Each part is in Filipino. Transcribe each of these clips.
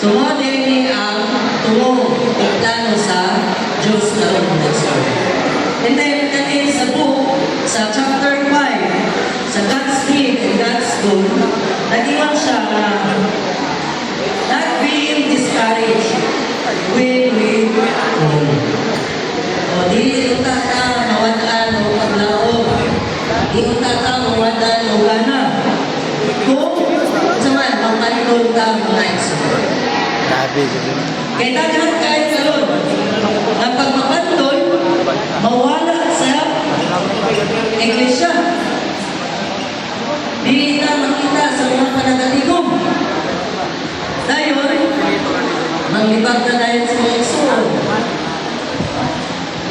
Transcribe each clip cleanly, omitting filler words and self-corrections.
So, mo din ang tungo o plano sa Diyos na Lord. And then, kanin sa book, sa chapter 5, sa God's need and God's goal, nag-iwan siya na not being discouraged when we fall. O, di uta ka mawadaan o paglaog. Di uta ka mawadaan o gana. Kung saman, magpantol ka mga example. Kaya daghan kayo sa Lord. Ang pagpapantol, mawala sa iglesia. Dili na makita sa mga panagatigom. Dahil, manglibag na dahil sa mga isun.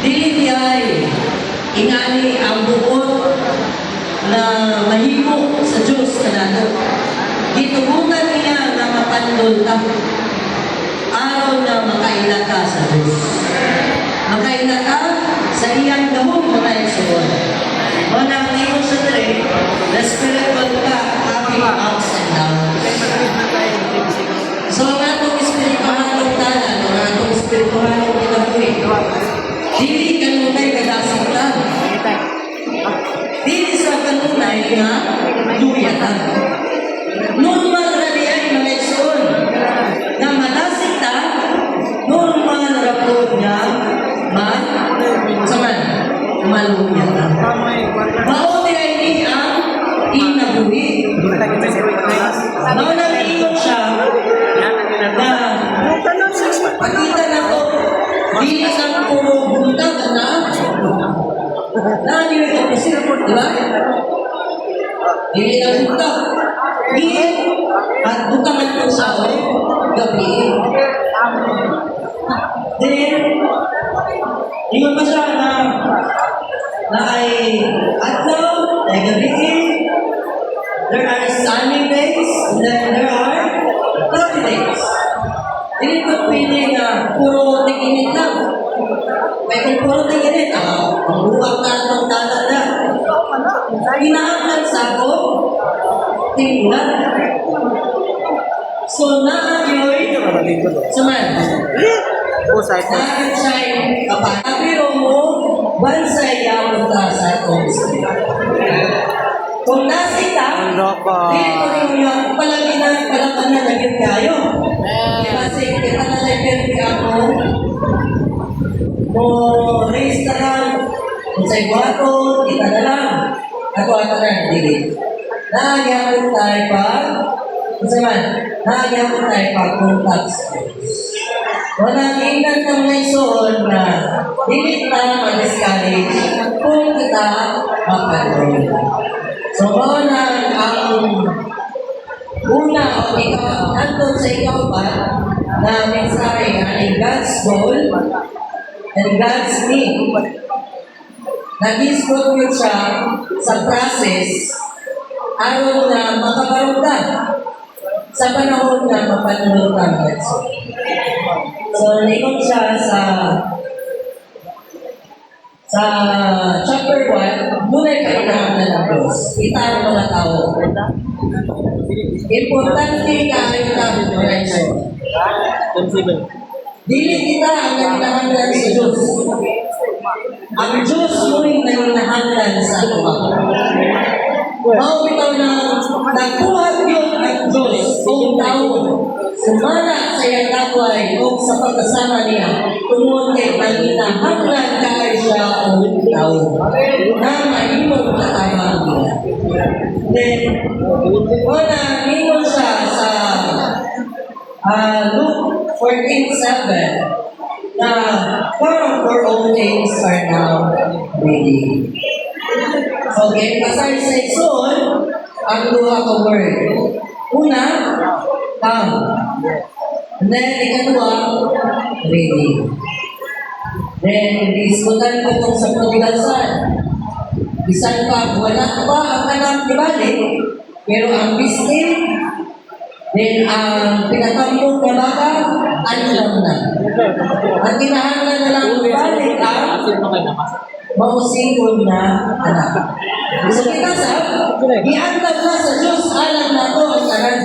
Dili ay ingani ang bukod na mahimo sa Diyos kanado. Gitugunan niya na mapandol ta. Araw na makailata sa Diyos. Makailata sa iyang gahong mga isun. O na ngayon sa dere, the spirit will having ups and downs. So, ang atong espirituhan ng tanan, ang atong espirituhan ng kinabuhi, dili kanunay kadasitan. Dili sa kanunay na duyatan. Normal na niya yung mga isun. Na madasita, normal na po niya maluyatan. Mauni ay ni ang inabuhi. Maunang iyon siya na pagkita na ko, dili sa puro buntag na naniyo ito kasi, di ba? Dili na buntag. Dili at butangan ko sa gabi. Then, ingon pa siya na ay adlaw, ay gabi. There are sunny days, and then there are cloudy days. Hindi ko pwede na puro tingin lang. May kung puro tingin, ang buwag na itong tala na. Hinahangan sa ako, tingnan. So, na-ayoy, saman, na-ayoy siya'y kapatapiro mo, bansay yawon ta sa itong kung nasita, hindi ko rin yung palaginan na naging kayo. Kasi kita na naging ako, mo raise na lang, kung sa'yo ako, kita na lang. Ako ata na, hindi. Nagyapon tayo pa, kung sa'yo nagyapon tayo pa kung tax. Walang ingat ng mga isuon na hindi kita ma-discourage kung kita mapanood. So, na ang una o ikaw, nandun sa ikaw pa na mensahe ay God's goal and God's need. Nag-isgot yun siya sa process araw na makabarundan sa panahon na mapanood ng God's goal. So, naikot siya sa chapter 1, dunay kainahan na ng Diyos. Kita ang mga tao. Importante kayo na mga iso. Dili kita ang nagnahanlan sa Diyos. Ang Diyos mo'y nagnahanlan sa ato. Maubitaw na nagbuhat yun ang Diyos kung tao. Sumana sa iyang kapway o sa pagkasama niya, tungod kay paghinahanglan kayo siya o tao na mahimong katama niya. Then, wala, hingon siya sa Luke 14:7 na for all things are now ready. So, kasay sa isun, ang duha ka word. Una, come. And then, ikatwa, ready. Then, diskutan ko itong sa prodigal son. Bisan pa, wala pa ang anak ni Balik, pero ang biskin, then ang pinatambong na baka, alam na. Ang kinahanglan na lang ni Balik, mausingol na anak. So kita sa, iantag na sa Diyos, alam na to ang tanan.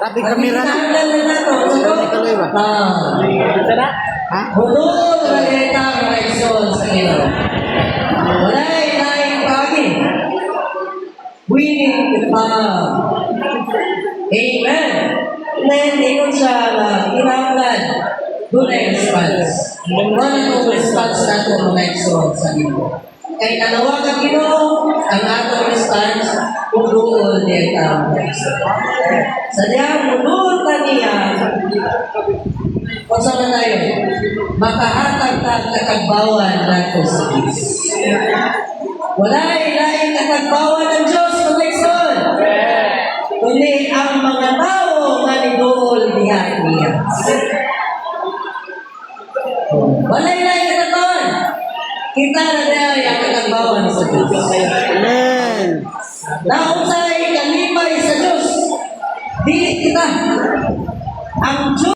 Tapi kamera na. Pagkakalan na nato, Hindi ka live, Ha? Budol malita mga igsoon sa iyo. Walay laing pagi. Winning the palm. Amen. Then, ingon siya na kinahanglan doon ay response. Wala nung response nato mga igsoon sa iyo. Kay nanawagan Ginoo ang atong response budol niya ka mga igsoon. Sa diyan, budol ka niya kung saan na tayo, makahatag ka kakagbawan nato sa Diyos. Wala ilaing kakagbawan ng Diyos, Paglikson. Kundi ang mga tao nga nidool diha niya. Wala ilaing kakagbawan. Kita na dahil ang kakagbawan sa Diyos. Amen. Nausay kalipay sa Diyos. Dili kita. Ang Diyos